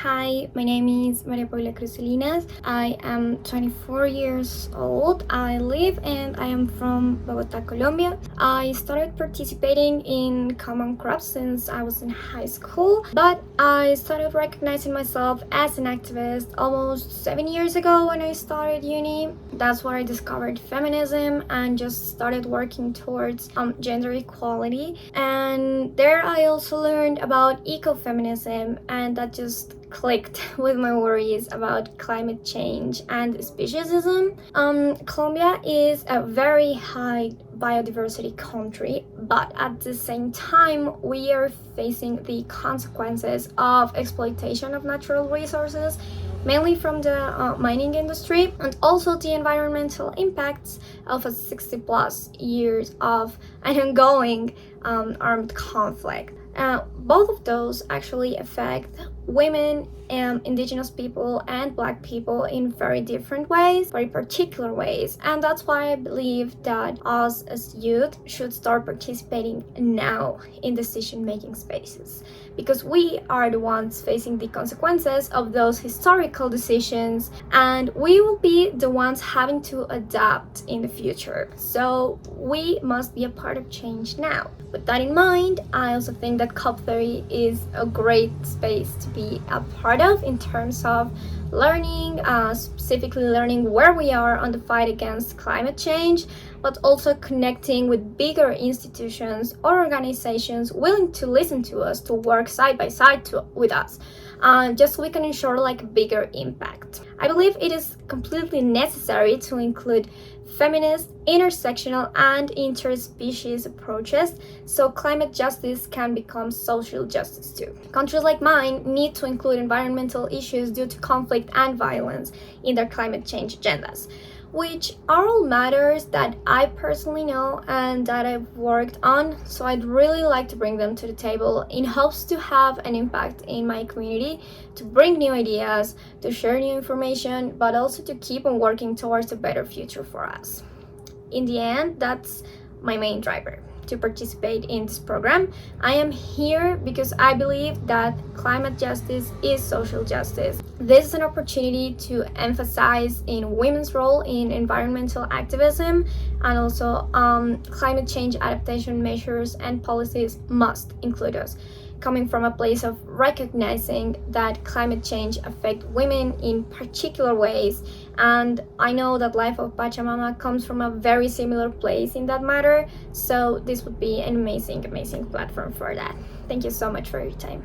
Hi, my name is Maria Paula Cruzelinas. I am 24 years old. I live and I am from Bogota, Colombia. I started participating in common crops since I was in high school, but I started recognizing myself as an activist almost 7 years ago when I started uni. That's where I discovered feminism and just started working towards gender equality. And there I also learned about ecofeminism, and that just clicked with my worries about climate change and speciesism. Colombia is a very high biodiversity country, but at the same time we are facing the consequences of exploitation of natural resources, mainly from the mining industry, and also the environmental impacts of a 60 plus years of an ongoing armed conflict. Both of those actually affect women, indigenous people, and black people in very different ways, very particular ways. And that's why I believe that us as youth should start participating now in decision-making spaces, because we are the ones facing the consequences of those historical decisions, and we will be the ones having to adapt in the future. So we must be a part of change now. With that in mind, I also think that COP30 is a great space to be a part of in terms of learning, specifically learning where we are on the fight against climate change, but also connecting with bigger institutions or organizations willing to listen to us, to work side by side with us, just so we can ensure like a bigger impact. I believe it is completely necessary to include feminist, intersectional, and interspecies approaches so climate justice can become social justice too. Countries like mine need to include environmental issues due to conflict and violence in their climate change agendas, which are all matters that I personally know and that I've worked on, so I'd really like to bring them to the table in hopes to have an impact in my community, to bring new ideas, to share new information, but also to keep on working towards a better future for us. In the end, that's my main driver to participate in this program. I am here because I believe that climate justice is social justice. This is an opportunity to emphasize in women's role in environmental activism, and also climate change adaptation measures and policies must include us, coming from a place of recognizing that climate change affects women in particular ways. And I know that Life of Pachamama comes from a very similar place in that matter, so this would be an amazing platform for that. Thank you so much for your time.